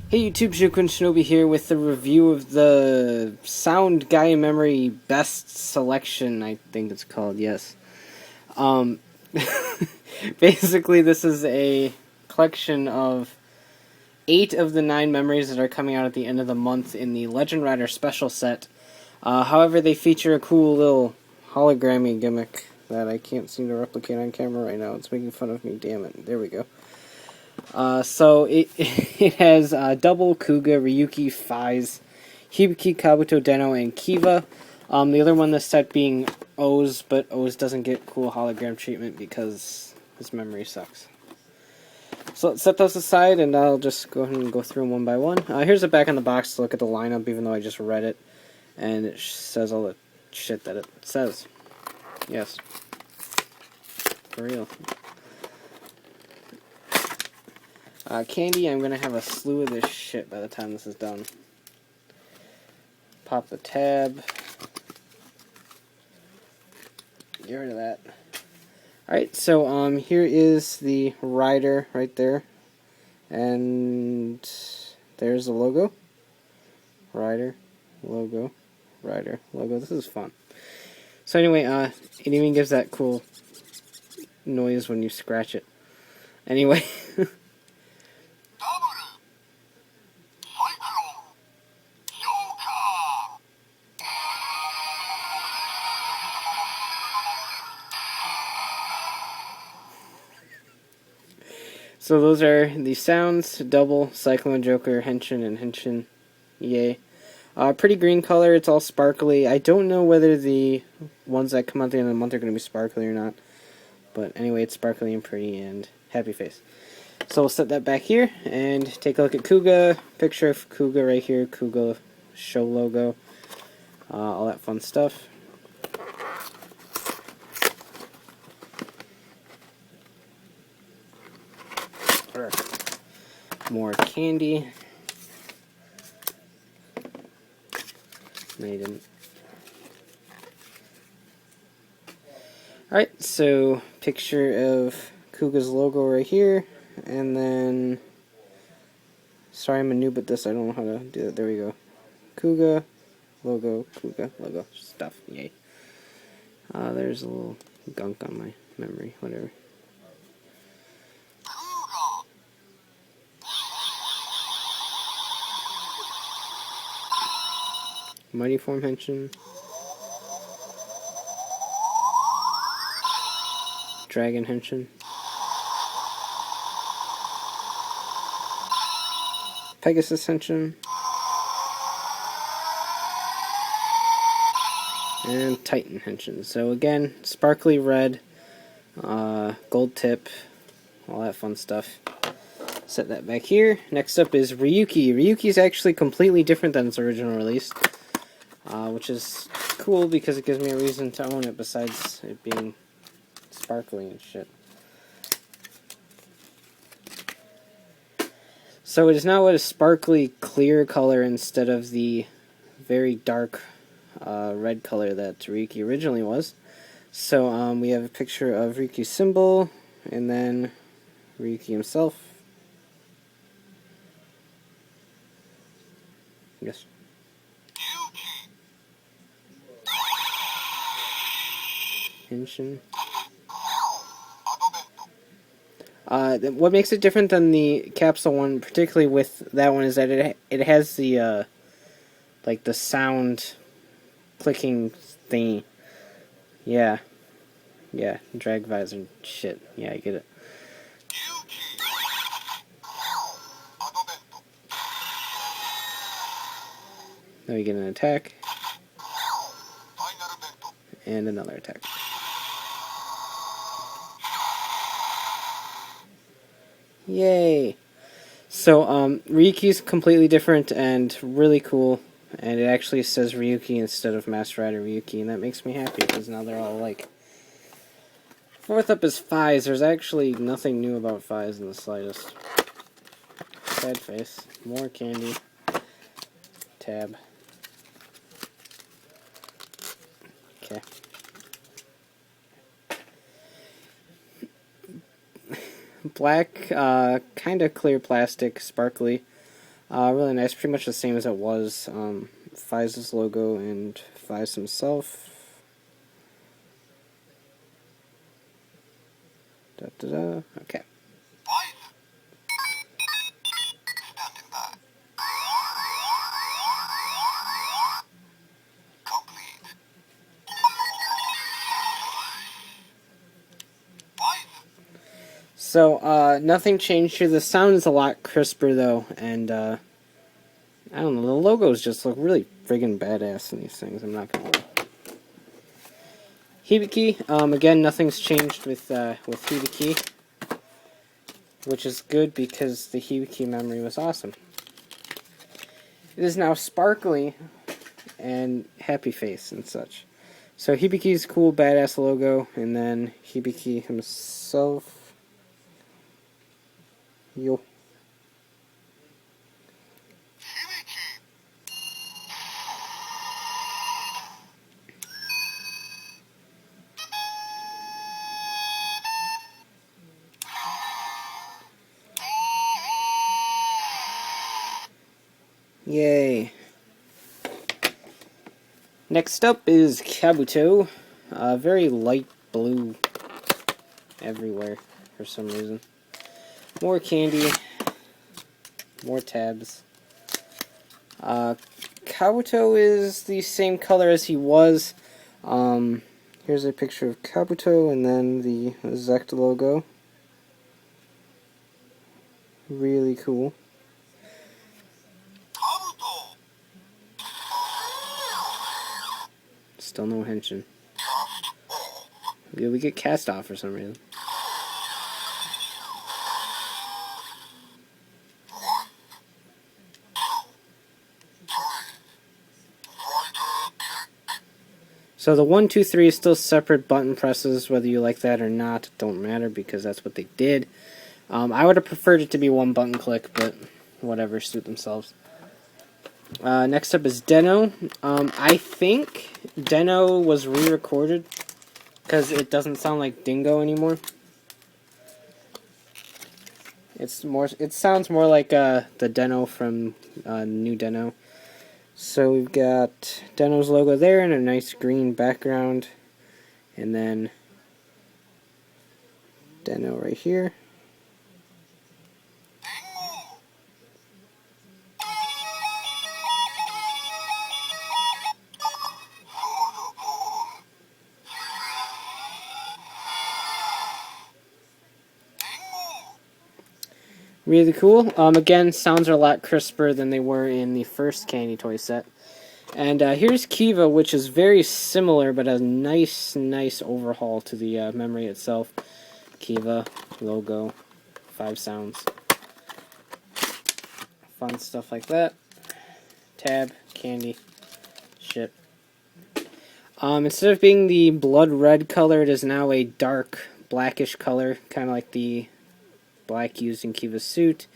Hey YouTube, Shukun Shinobi here with the review of the Sound GaiaMemory Best Selection, I think it's called, yes. Um, basically this is a collection of 8 of the 9 memories that are coming out at the end of the month in the Legend Rider special set. However, they feature a cool little hologrammy gimmick that I can't seem to replicate on camera right now. It's making fun of me, damn it. There we go. So it it has double Kuga, Ryuki, Faiz, Hibiki, Kabuto, Deno, and Kiva. The other one this set being O's, but O's doesn't get cool hologram treatment because his memory sucks. So let's set those aside, and I'll just go ahead and go through them one by one. Here's the back on the box to look at the lineup, even though I just read it, and it says all the shit that it says. Yes. For real. Candy, I'm going to have a slew of this shit by the time this is done. Pop the tab. Get rid of that. Alright, so here is the rider right there. And there's the logo. Rider, logo, rider, logo. This is fun. So anyway, it even gives that cool noise when you scratch it. Anyway. So those are the sounds: Double, Cyclone, Joker, Henshin, and Henshin. Yay. Pretty green color, it's all sparkly. I don't know whether the ones that come out at the end of the month are going to be sparkly or not. But anyway, it's sparkly and pretty and happy face. So we'll set that back here and take a look at Kuga. Picture of Kuga right here. Kuga show logo. All that fun stuff. More candy. No, you didn't. Alright, so picture of Kuga's logo right here, and then, sorry I'm a noob at this, I don't know how to do that, there we go. Kuga, logo, stuff, yay. There's a little gunk on my memory, whatever. Mighty Form Henshin. Dragon Henshin. Pegasus Henshin. And Titan Henshin. So again, sparkly red, gold tip, all that fun stuff. Set that back here. Next up is Ryuki. Ryuki is actually completely different than its original release, which is cool because it gives me a reason to own it besides it being sparkly and shit. So it is now a sparkly clear color instead of the very dark red color that Ryuki originally was. So we have a picture of Ryuki's symbol, and then Ryuki himself. Yes. Henshin. What makes it different than the capsule one, particularly with that one, is that it has the like the sound clicking thingy. Yeah, drag visor shit. Yeah, I get it. Now we get an attack and another attack. Yay! So, Ryuki's completely different and really cool, and it actually says Ryuki instead of Master Rider Ryuki, and that makes me happy, because now they're all alike. Fourth up is Faiz. There's actually nothing new about Faiz in the slightest. Sad face. More candy. Tab. Okay. Black, kind of clear plastic, sparkly. Really nice, pretty much the same as it was. Fize's logo and Fize himself. Okay. So, nothing changed here. The sound is a lot crisper, though, and, I don't know, the logos just look really friggin' badass in these things, I'm not gonna lie. Hibiki, again, nothing's changed with Hibiki, which is good because the Hibiki memory was awesome. It is now sparkly and happy face and such. So Hibiki's cool, badass logo, and then Hibiki himself. Yo. Yay. Next up is Kabuto. Very light blue everywhere for some reason. More candy. More tabs. Kabuto is the same color as he was. Here's a picture of Kabuto and then the Zect logo. Really cool. Still no henshin. Yeah, we get cast off for some reason. So the 1, 2, 3 is still separate button presses, whether you like that or not. It don't matter because that's what they did. I would have preferred it to be one button click, but whatever, suit themselves. Next up is Deno. I think Deno was re-recorded because it doesn't sound like Dingo anymore. It sounds more like the Deno from New Deno. So we've got Deno's logo there and a nice green background, and then Deno right here. Really cool. Again, sounds are a lot crisper than they were in the first Candy Toy set. And here's Kiva, which is very similar, but a nice overhaul to the memory itself. Kiva, logo, 5 sounds. Fun stuff like that. Tab, candy, shit. Instead of being the blood red color, it is now a dark blackish color, kind of like the black used in Kiva's suit.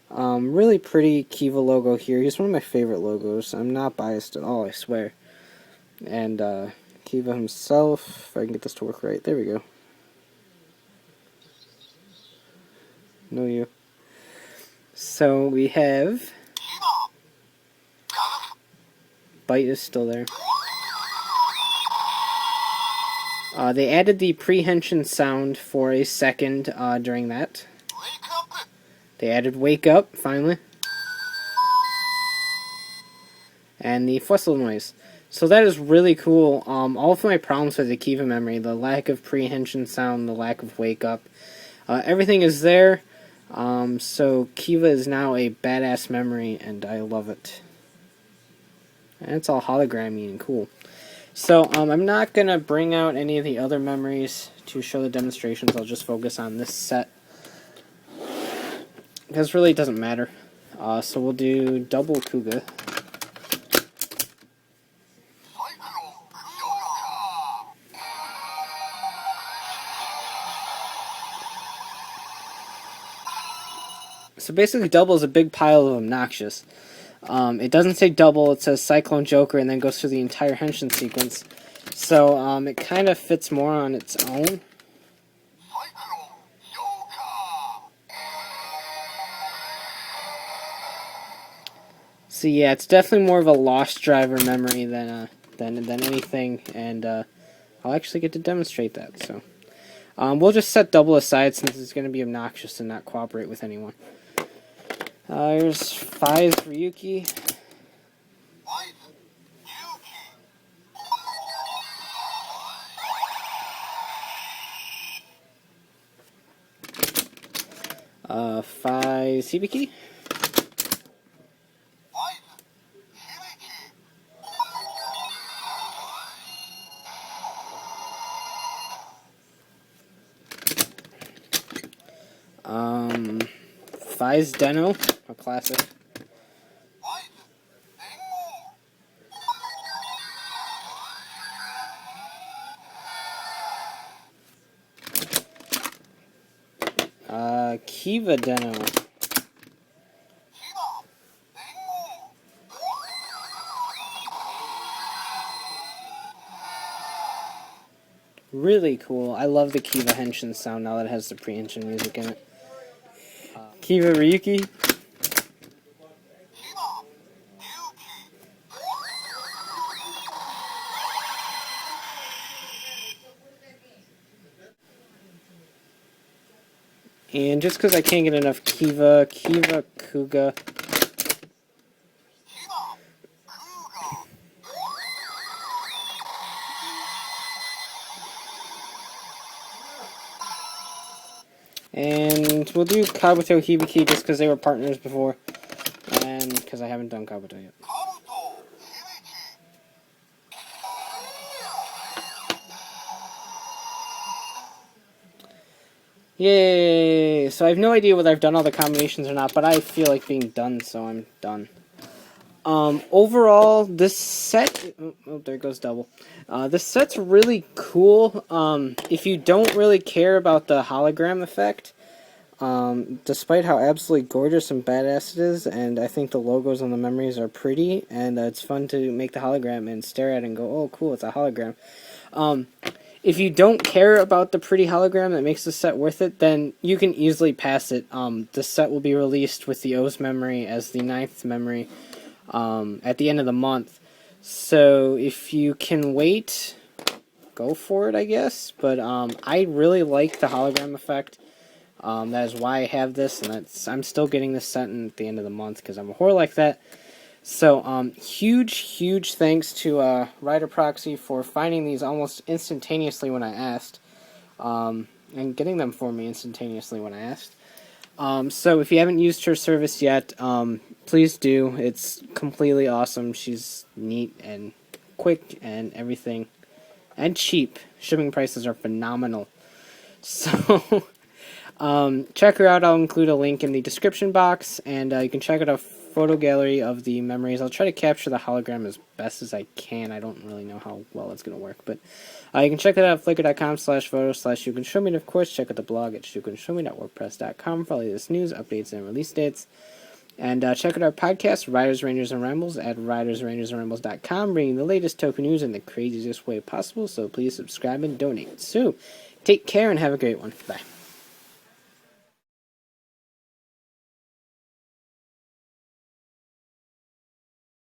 Really pretty Kiva logo here. He's one of my favorite logos. I'm not biased at all, I swear. And Kiva himself, if I can get this to work right. There we go. No you. So we have Bite is still there. They added the pre-henshin sound for a second during that. They added Wake Up, finally. And the Fussle noise. So that is really cool. All of my problems with the Kiva memory, the lack of pre-henshin sound, the lack of Wake Up, everything is there. So Kiva is now a badass memory, and I love it. And it's all hologrammy and cool. So, I'm not going to bring out any of the other memories to show the demonstrations. I'll just focus on this set. Because really it doesn't matter. So we'll do double Kuga. So basically double is a big pile of obnoxious. It doesn't say double, it says Cyclone Joker, and then goes through the entire henshin sequence. So, it kind of fits more on its own. So yeah, it's definitely more of a lost driver memory than anything, and I'll actually get to demonstrate that. So we'll just set double aside since it's going to be obnoxious and not cooperate with anyone. Here's Fives Ryuki. Fives Hibiki. Fives Deno, a classic. Kiva Deno. Really cool. I love the Kiva Henshin sound now that it has the pre-Henshin music in it. Kiva Ryuki. And just because I can't get enough Kiva Kuga. And we'll do Kabuto Hibiki just because they were partners before. And because I haven't done Kabuto yet. Yay! So I have no idea whether I've done all the combinations or not, but I feel like being done, so I'm done. Overall, this set... Oh, there goes double. This set's really cool. If you don't really care about the hologram effect, despite how absolutely gorgeous and badass it is, and I think the logos on the memories are pretty, and it's fun to make the hologram and stare at it and go, oh, cool, it's a hologram. If you don't care about the pretty hologram that makes the set worth it, then you can easily pass it. The set will be released with the OOO Memory as the 9th memory at the end of the month. So if you can wait, go for it, I guess. But I really like the hologram effect. That is why I have this, and I'm still getting this set at the end of the month because I'm a whore like that. So, huge thanks to Rider Proxy for finding these almost instantaneously when I asked, and getting them for me instantaneously when I asked. So if you haven't used her service yet, please do. It's completely awesome. She's neat and quick and everything, and cheap. Shipping prices are phenomenal. So, check her out. I'll include a link in the description box, and you can check out a photo gallery of the memories. I'll try to capture the hologram as best as I can. I don't really know how well it's going to work, but you can check that out at flickr.com/photos/shukenshowme, and of course check out the blog at shukenshowme.wordpress.com for all the latest news, updates, and release dates. And check out our podcast, Riders, Rangers, and Rambles, at ridersrangersandrambles.com, bringing the latest token news in the craziest way possible, so please subscribe and donate. So, take care and have a great one. Bye.